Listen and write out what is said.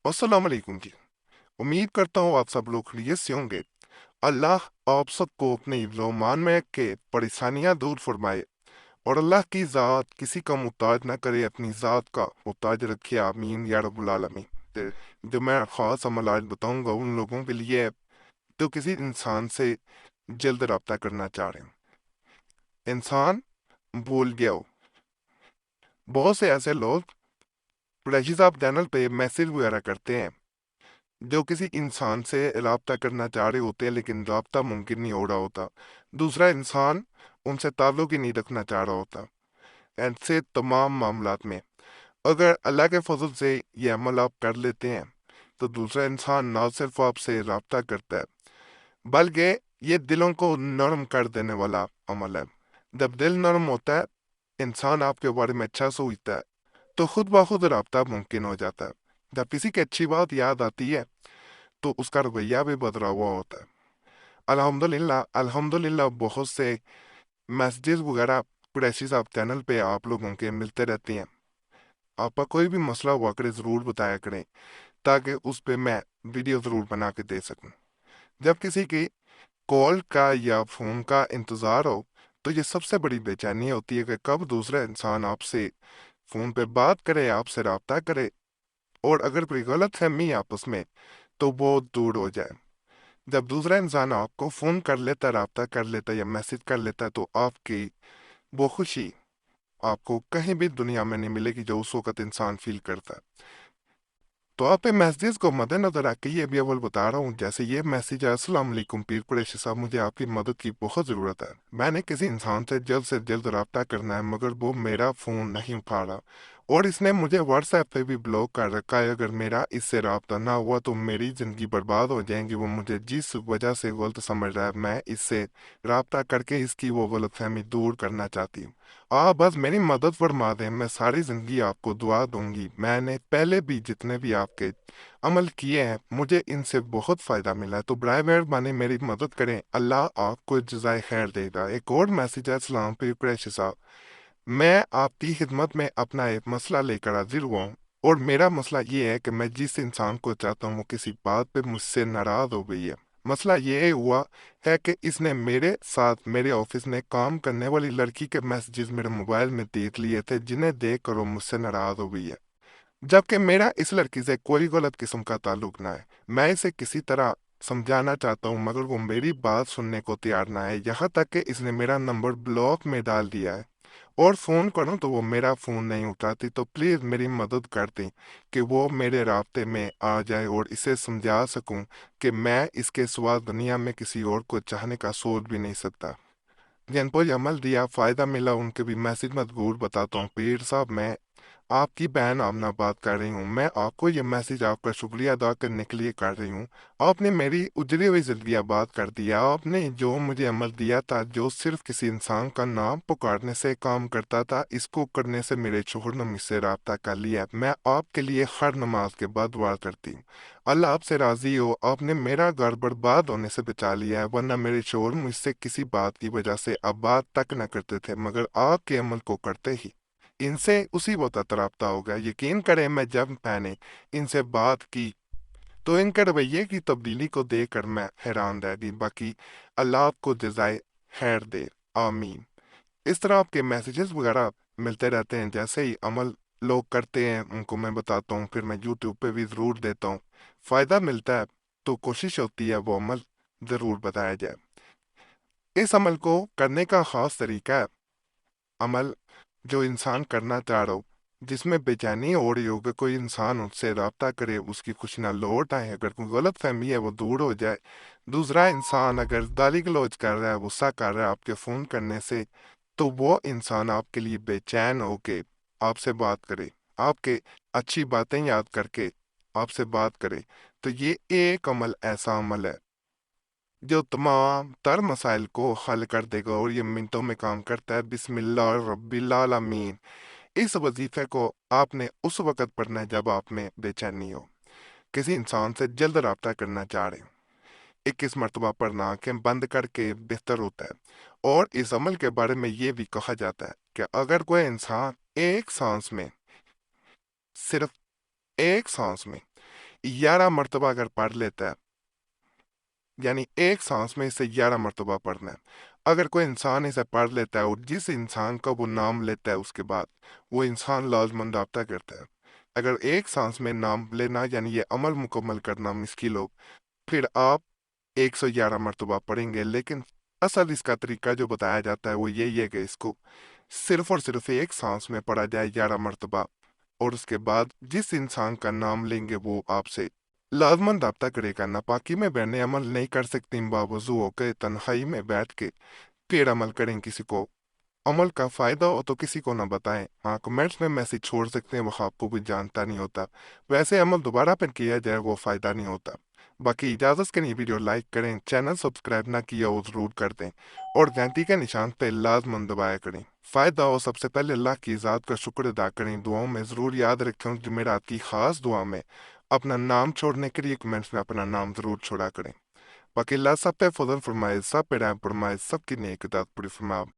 अस्सलाम वालेकुम जी। उम्मीद करता हूँ आप सब लोग खैरियत से होंगे। अल्लाह आप सबको अपने ईमान में के परेशानियां दूर फरमाए और अल्लाह की ज़ात किसी का मुताज ना करे, अपनी ज़ात का मुताज रखे, आमीन या रब्बुल आलमीन। ते- जो मैं ख़ास अमल आज बताऊंगा उन लोगों के लिए है, तो किसी इंसान से जल्द रब्ता करना चाह रहे हैं, इंसान भूल गया हो। बहुत से ऐसे लोग कुरैशी साहब चैनल पे मैसेज वगैरह करते हैं जो किसी इंसान से राब्ता करना चाह रहे होते हैं, लेकिन राब्ता मुमकिन नहीं हो रहा होता। दूसरा इंसान उनसे ताल्लुक ही नहीं रखना चाह रहा होता। ऐसे तमाम मामलात में अगर अल्लाह के फजल से ये अमल आप कर लेते हैं तो दूसरा इंसान ना सिर्फ आपसे राब्ता करता है बल्कि ये दिलों को नरम कर देने वाला अमल है। जब दिल नरम होता है, इंसान आपके बारे में अच्छा सोचता है, तो खुद ब खुद राब्ता मुमकिन हो जाता है। जब किसी की अच्छी बात याद आती है तो उसका रवैया भी बदला हुआ होता है। अल्हम्दुलिल्लाह अल्हम्दुलिल्लाह बहुत से मैसेजेस वगैरह कुरैशी साहब चैनल पे आप लोगों के मिलते रहते हैं। आपका कोई भी मसला हुआ करे ज़रूर बताया करें ताकि उस पे मैं वीडियो ज़रूर बना के दे सकूं। जब किसी की कॉल का या फ़ोन का इंतज़ार हो तो ये सबसे बड़ी बेचैनी होती है कि कब दूसरा इंसान आपसे फ़ोन पे बात करे, आपसे रब्ता करे, और अगर कोई गलत फहमी आपस में तो वो दूर हो जाए। जब दूसरा इंसान आपको फ़ोन कर लेता, राब्ता कर लेता या मैसेज कर लेता है, तो आपकी वो खुशी आपको कहीं भी दुनिया में नहीं मिलेगी जो उस वक़्त इंसान फ़ील करता है। तो आप इन मैसेजेस को मद्देनज़र रख के ये भी अव्वल बता रहा हूँ, जैसे ये मैसेज है, अस्सलाम वालेकुम पीर कुरैशी साहब, मुझे आपकी मदद की बहुत ज़रूरत है। मैंने किसी इंसान से जल्द रब्ता करना है मगर वो मेरा फ़ोन नहीं उठा रहा और इसने मुझे व्हाट्सएप पे भी ब्लॉक कर रखा है। अगर मेरा इससे रब्ता ना हुआ तो मेरी ज़िंदगी बर्बाद हो जाएगी। वो मुझे जिस वजह से गलत समझ रहा है, मैं इससे रब्ता करके इसकी वो गलतफहमी दूर करना चाहती हूँ। आप बस मेरी मदद फरमा दें, मैं सारी ज़िंदगी आपको दुआ दूंगी। मैंने पहले भी जितने भी आपके अमल किए हैं मुझे इनसे बहुत फ़ायदा मिला है, तो बराए मेहरबानी मेरी मदद करें, अल्लाह आपको जज़ाए खैर देगा। एक और मैसेज है, सलाम पे कुरैशी साहब, मैं आपकी खिदमत में अपना एक मसला लेकर हाजिर हुआ हूँ और मेरा मसला ये है कि मैं जिस इंसान को चाहता हूँ वो किसी बात पे मुझसे नाराज़ हो गई है। मसला ये हुआ है कि इसने मेरे साथ मेरे ऑफिस में काम करने वाली लड़की के मैसेजेस मेरे मोबाइल में देख लिए थे, जिन्हें देख कर वो मुझसे नाराज़ हो गई है, जबकि मेरा इस लड़की से कोई गलत किस्म का ताल्लुक ना है। मैं इसे किसी तरह समझाना चाहता हूँ मगर वो मेरी बात सुनने को तैयार ना है, यहाँ तक कि इसने मेरा नंबर ब्लॉक में डाल दिया है और फ़ोन करूं तो वो मेरा फ़ोन नहीं उठाती। तो प्लीज़ मेरी मदद कर दें कि वो मेरे राब्ते में आ जाए और इसे समझा सकूं कि मैं इसके सिवा दुनिया में किसी और को चाहने का सोच भी नहीं सकता। जिन पर ये अमल दिया फ़ायदा मिला उनके भी मैसेज मजबूर बताता हूँ। पीर साहब, मैं आपकी बहन आमना बात कर रही हूँ। मैं आपको ये मैसेज आपका शुक्रिया अदा करने के लिए कर रही हूँ। आपने मेरी उजड़ी हुई ज़िंदगी आबाद कर दिया। आपने जो मुझे अमल दिया था जो सिर्फ किसी इंसान का नाम पुकारने से काम करता था, इसको करने से मेरे शोहर ने मुझसे रब्ता कर लिया। मैं आपके लिए हर नमाज के बाद दुआ करती हूँ, अल्लाह आपसे राज़ी हो। आपने मेरा घर बर्बाद होने से बचा लिया है, वरना मेरे शोहर मुझसे किसी बात की वजह से अब बात तक न करते थे, मगर आपके अमल को करते ही इनसे उसी वक्त रब्ता हो गया। यकीन करें, मैं जब मैंने इनसे बात की तो इनके रवैये की तब्दीली को देखकर मैं हैरान रह गई। बाकी अल्लाह आपको जज़ाए खैर दे, आमीन। इस तरह आपके मैसेजेस वगैरह मिलते रहते हैं। जैसे ही अमल लोग करते हैं उनको मैं बताता हूँ, फिर मैं यूट्यूब पे भी ज़रूर देता हूँ। फ़ायदा मिलता है तो कोशिश होती है वो अमल ज़रूर बताया जाए। इस अमल को करने का ख़ास तरीका है, अमल जो इंसान करना चाह रहा हो, जिसमें बेचैनी हो रही हो कि कोई इंसान उससे रब्ता करे, उसकी खुशी ना लौट आए, अगर कोई गलत फहमी है वो दूर हो जाए। दूसरा इंसान अगर गाली गलौज कर रहा है, गुस्सा कर रहा है आपके फ़ोन करने से, तो वो इंसान आपके लिए बेचैन हो के आपसे बात करे, आपके अच्छी बातें याद करके आपसे बात करे। तो ये एक अमल ऐसा अमल है जो तमाम तर मसाइल को हल कर देगा और ये मिनटों में काम करता है। बिस्मिल्लाह रब्बिल आलमीन। इस वजीफे को आपने उस वक़्त पढ़ना है जब आप में बेचैनी हो, किसी इंसान से जल्द रब्ता करना चाह रहे हो। 21 मरतबा पढ़ना आंखें बंद करके बेहतर होता है। और इस अमल के बारे में ये भी कहा जाता है कि अगर कोई इंसान एक सांस में, सिर्फ एक सांस में 11 مرتبہ اگر پڑھ لیتا ہے، یعنی ایک سانس میں اسے 11 مرتبہ پڑھنا ہے۔ اگر کوئی انسان اسے پڑھ لیتا ہے اور جس انسان کا وہ نام لیتا ہے اس کے بعد وہ انسان لازماً رابطہ کرتا ہے۔ اگر ایک سانس میں نام لینا یعنی یہ عمل مکمل کرنا مشکل ہو، پھر آپ 111 مرتبہ پڑھیں گے، لیکن اصل اس کا طریقہ جو بتایا جاتا ہے وہ یہی ہے کہ اس کو صرف اور صرف ایک سانس میں پڑھا جائے 11 مرتبہ، اور اس کے بعد جس انسان کا نام لیں گے وہ آپ سے لازماً رابطہ کرے گا۔ ناپاکی میں بہنیں عمل نہیں کر سکتی، باوضو ہو کے تنہائی میں بیٹھ کے پھر عمل کریں۔ کسی کو عمل کا فائدہ ہو تو کسی کو نہ بتائیں۔ ہاں، کمنٹس میں میسج چھوڑ سکتے ہیں، وہ آپ کو بھی جانتا نہیں ہوتا۔ ویسے عمل دوبارہ پھر کیا جائے وہ فائدہ نہیں ہوتا۔ باقی اجازت کے لیے ویڈیو لائک کریں، چینل سبسکرائب نہ کیا ہو ضرور کر دیں، اور گھنٹی کے نشان پہ لازماً دبایا کریں۔ فائدہ ہو سب سے پہلے اللہ کی ذات کا شکر ادا کریں۔ دعاؤں میں ضرور یاد رکھیں، جمعرات کی خاص دعا میں اپنا نام چھوڑنے کے لیے کمنٹس میں اپنا نام ضرور چھوڑا کریں۔ باقی اللہ سب پہ فضل فرمائے، سب پہ رحم فرمائے، سب کی نیک عطا پوری فرمائے۔